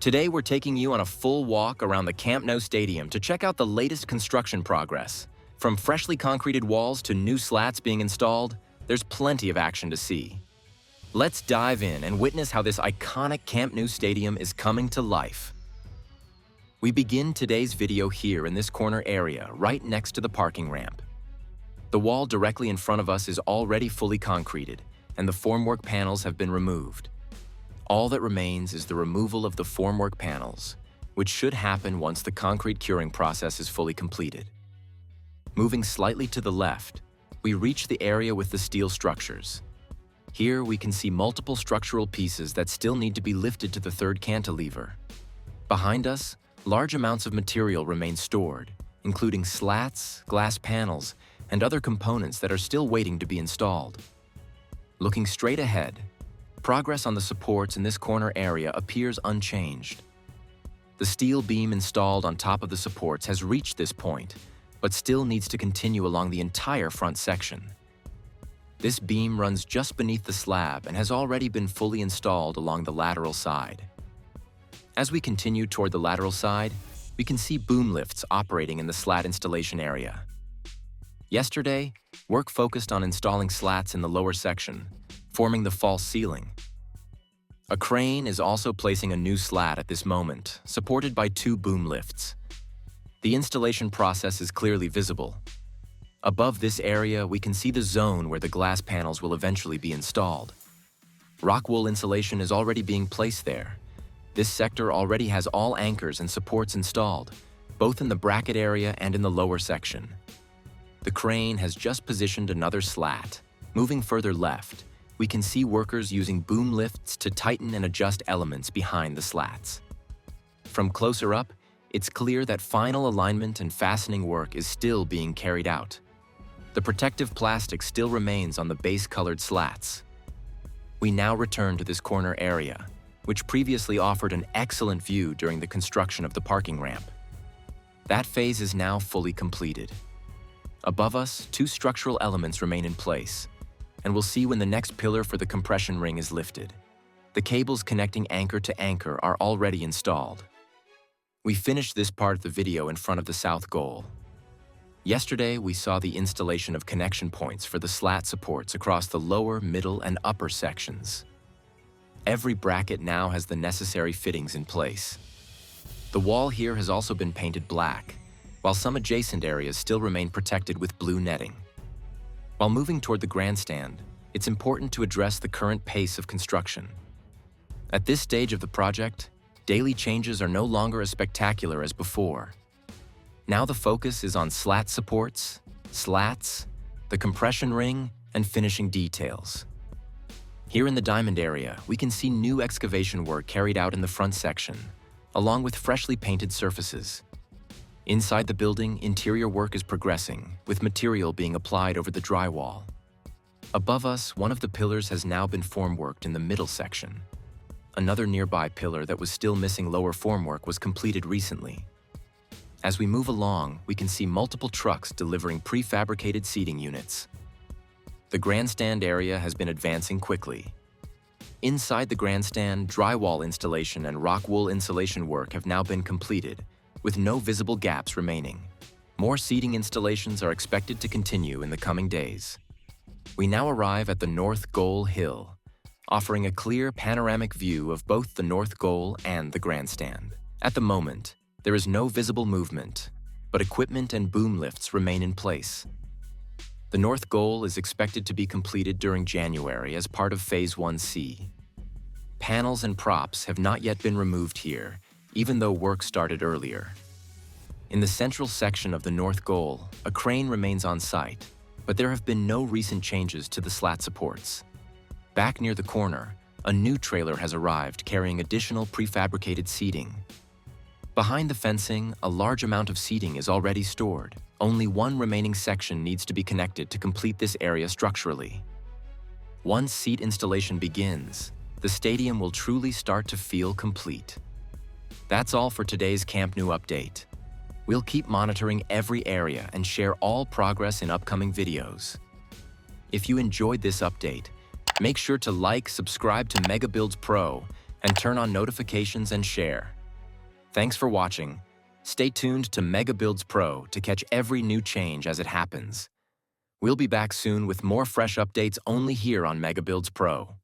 Today, we're taking you on a full walk around the Camp Nou Stadium to check out the latest construction progress. From freshly concreted walls to new slats being installed, there's plenty of action to see. Let's dive in and witness how this iconic Camp Nou Stadium is coming to life. We begin today's video here in this corner area, right next to the parking ramp. The wall directly in front of us is already fully concreted, and the formwork panels have been removed. All that remains is the removal of the formwork panels, which should happen once the concrete curing process is fully completed. Moving slightly to the left, we reach the area with the steel structures. Here we can see multiple structural pieces that still need to be lifted to the third cantilever. Behind us, large amounts of material remain stored, including slats, glass panels, and other components that are still waiting to be installed. Looking straight ahead, progress on the supports in this corner area appears unchanged. The steel beam installed on top of the supports has reached this point, but still needs to continue along the entire front section. This beam runs just beneath the slab and has already been fully installed along the lateral side. As we continue toward the lateral side, we can see boom lifts operating in the slat installation area. Yesterday, work focused on installing slats in the lower section, forming the false ceiling. A crane is also placing a new slat at this moment, supported by two boom lifts. The installation process is clearly visible. Above this area, we can see the zone where the glass panels will eventually be installed. Rock wool insulation is already being placed there. This sector already has all anchors and supports installed, both in the bracket area and in the lower section. The crane has just positioned another slat. Moving further left, we can see workers using boom lifts to tighten and adjust elements behind the slats. From closer up, it's clear that final alignment and fastening work is still being carried out. The protective plastic still remains on the base-colored slats. We now return to this corner area, which previously offered an excellent view during the construction of the parking ramp. That phase is now fully completed. Above us, two structural elements remain in place, and we'll see when the next pillar for the compression ring is lifted. The cables connecting anchor to anchor are already installed. We finished this part of the video in front of the south goal. Yesterday, we saw the installation of connection points for the slat supports across the lower, middle, and upper sections. Every bracket now has the necessary fittings in place. The wall here has also been painted black, while some adjacent areas still remain protected with blue netting. While moving toward the grandstand, it's important to address the current pace of construction. At this stage of the project, daily changes are no longer as spectacular as before. Now the focus is on slat supports, slats, the compression ring, and finishing details. Here in the diamond area, we can see new excavation work carried out in the front section, along with freshly painted surfaces. Inside the building, interior work is progressing, with material being applied over the drywall. Above us, one of the pillars has now been formworked in the middle section. Another nearby pillar that was still missing lower formwork was completed recently. As we move along, we can see multiple trucks delivering prefabricated seating units. The grandstand area has been advancing quickly. Inside the grandstand, drywall installation and rock wool insulation work have now been completed, with no visible gaps remaining. More seating installations are expected to continue in the coming days. We now arrive at the North Goal Hill, offering a clear panoramic view of both the North Goal and the grandstand. At the moment, there is no visible movement, but equipment and boom lifts remain in place. The North Goal is expected to be completed during January as part of Phase 1C. Panels and props have not yet been removed here, even though work started earlier. In the central section of the North Goal, a crane remains on site, but there have been no recent changes to the slat supports. Back near the corner, a new trailer has arrived carrying additional prefabricated seating. Behind the fencing, a large amount of seating is already stored. Only one remaining section needs to be connected to complete this area structurally. Once seat installation begins, the stadium will truly start to feel complete. That's all for today's Camp Nou update. We'll keep monitoring every area and share all progress in upcoming videos. If you enjoyed this update, make sure to like, subscribe to Mega Builds Pro, and turn on notifications and share. Thanks for watching. Stay tuned to Mega Builds Pro to catch every new change as it happens. We'll be back soon with more fresh updates only here on Mega Builds Pro.